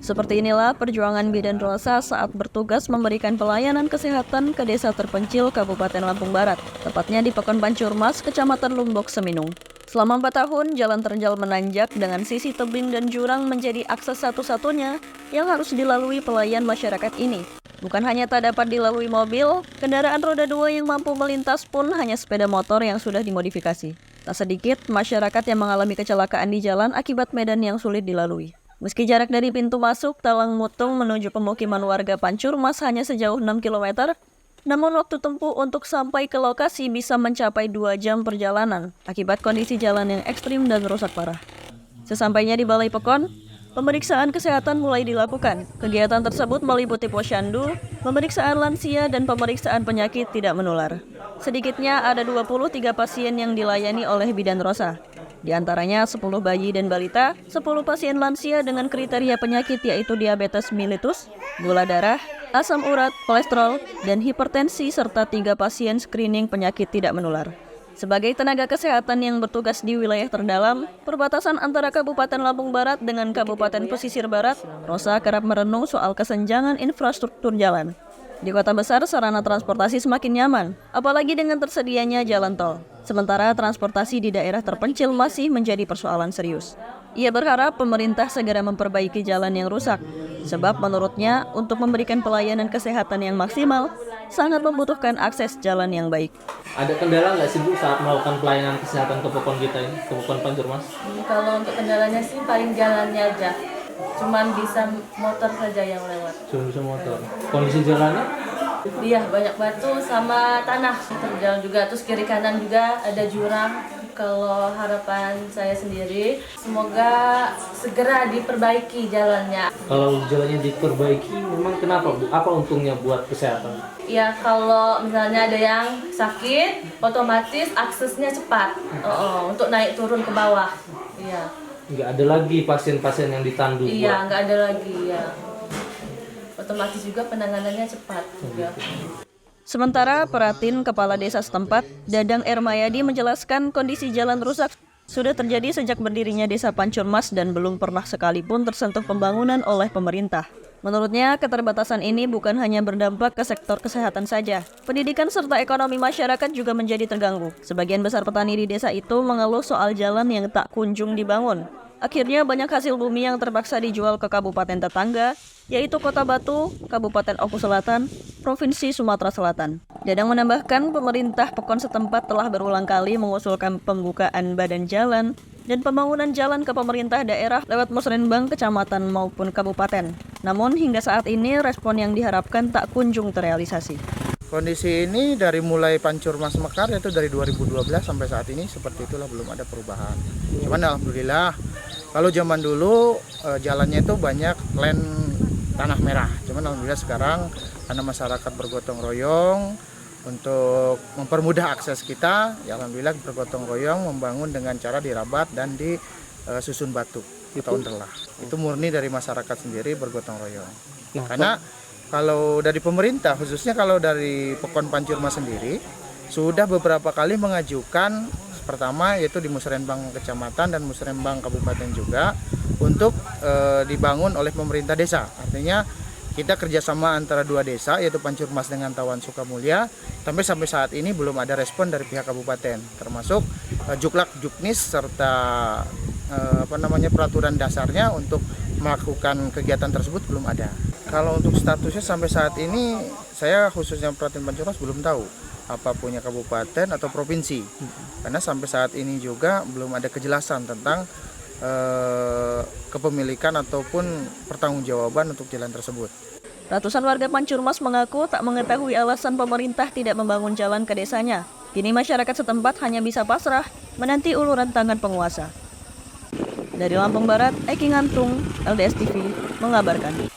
Seperti inilah perjuangan Bidan Rosa saat bertugas memberikan pelayanan kesehatan ke desa terpencil Kabupaten Lampung Barat, tepatnya di Pekon Pancurmas, Kecamatan Lumbok, Seminung. Selama 4 tahun, jalan terjal menanjak dengan sisi tebing dan jurang menjadi akses satu-satunya yang harus dilalui pelayan masyarakat ini. Bukan hanya tak dapat dilalui mobil, kendaraan roda 2 yang mampu melintas pun hanya sepeda motor yang sudah dimodifikasi. Tak sedikit masyarakat yang mengalami kecelakaan di jalan akibat medan yang sulit dilalui. Meski jarak dari pintu masuk Talang Mutung menuju pemukiman warga Pancurmas hanya sejauh 6 km, namun waktu tempuh untuk sampai ke lokasi bisa mencapai 2 jam perjalanan akibat kondisi jalan yang ekstrim dan rusak parah. Sesampainya di Balai Pekon, pemeriksaan kesehatan mulai dilakukan. Kegiatan tersebut meliputi posyandu, pemeriksaan lansia, dan pemeriksaan penyakit tidak menular. Sedikitnya ada 23 pasien yang dilayani oleh Bidan Rosa. Di antaranya 10 bayi dan balita, 10 pasien lansia dengan kriteria penyakit yaitu diabetes mellitus, gula darah, asam urat, kolesterol, dan hipertensi, serta 3 pasien screening penyakit tidak menular. Sebagai tenaga kesehatan yang bertugas di wilayah terdalam, perbatasan antara Kabupaten Lampung Barat dengan Kabupaten Pesisir Barat, Rosa kerap merenung soal kesenjangan infrastruktur jalan. Di kota besar, sarana transportasi semakin nyaman, apalagi dengan tersedianya jalan tol. Sementara transportasi di daerah terpencil masih menjadi persoalan serius. Ia berharap pemerintah segera memperbaiki jalan yang rusak, sebab menurutnya untuk memberikan pelayanan kesehatan yang maksimal, sangat membutuhkan akses jalan yang baik. Ada kendala nggak sih Bu saat melakukan pelayanan kesehatan ke Pekon kita ini, ke Pekon Pancurmas? Kalau untuk kendalanya sih paling jalannya aja. Cuman bisa motor saja yang lewat. Cuma bisa motor. Kondisi jalannya? Iya, banyak batu sama tanah terjal juga. Terus kiri kanan juga ada jurang. Kalau harapan saya sendiri, semoga segera diperbaiki jalannya. Kalau jalannya diperbaiki, memang kenapa Bu? Apa untungnya buat kesehatan? Ya, kalau misalnya ada yang sakit, otomatis aksesnya cepat. Untuk naik turun ke bawah. Iya. Nggak ada lagi pasien-pasien yang ditandu. Iya, nggak ada lagi ya. Otomatis juga penanganannya cepat juga. Sementara Peratin Kepala Desa setempat, Dadang Ermayadi menjelaskan kondisi jalan rusak sudah terjadi sejak berdirinya Desa Pancurmas dan belum pernah sekalipun tersentuh pembangunan oleh pemerintah. Menurutnya, keterbatasan ini bukan hanya berdampak ke sektor kesehatan saja. Pendidikan serta ekonomi masyarakat juga menjadi terganggu. Sebagian besar petani di desa itu mengeluh soal jalan yang tak kunjung dibangun. Akhirnya banyak hasil bumi yang terpaksa dijual ke kabupaten tetangga, yaitu Kota Batu, Kabupaten Oku Selatan, Provinsi Sumatera Selatan. Dadang menambahkan pemerintah Pekon setempat telah berulang kali mengusulkan pembukaan badan jalan dan pembangunan jalan ke pemerintah daerah lewat musrenbang kecamatan maupun kabupaten. Namun hingga saat ini respon yang diharapkan tak kunjung terrealisasi. Kondisi ini dari mulai Pancurmas Mekar yaitu dari 2012 sampai saat ini seperti itulah, belum ada perubahan. Cuman alhamdulillah kalau zaman dulu jalannya itu banyak land tanah merah. Cuman alhamdulillah sekarang karena masyarakat bergotong royong untuk mempermudah akses kita, ya alhamdulillah bergotong royong membangun dengan cara dirabat dan disusun batu atau unterlah. Itu murni dari masyarakat sendiri bergotong royong. Karena kalau dari pemerintah, khususnya kalau dari Pekon Pancurmas sendiri, sudah beberapa kali mengajukan, pertama yaitu di Musrenbang Kecamatan dan Musrenbang Kabupaten juga, untuk dibangun oleh pemerintah desa. Artinya kita kerjasama antara dua desa, yaitu Pancurmas dengan Tawan Sukamulya, sampai saat ini belum ada respon dari pihak kabupaten, termasuk Juklak Juknis serta peraturan dasarnya untuk melakukan kegiatan tersebut belum ada. Kalau untuk statusnya sampai saat ini, saya khususnya Peratin Pancurmas belum tahu apa punya kabupaten atau provinsi, karena sampai saat ini juga belum ada kejelasan tentang kepemilikan ataupun pertanggungjawaban untuk jalan tersebut. Ratusan warga Pancurmas mengaku tak mengetahui alasan pemerintah tidak membangun jalan ke desanya. Kini masyarakat setempat hanya bisa pasrah menanti uluran tangan penguasa. Dari Lampung Barat, Eki Ngantung, LDS TV mengabarkan.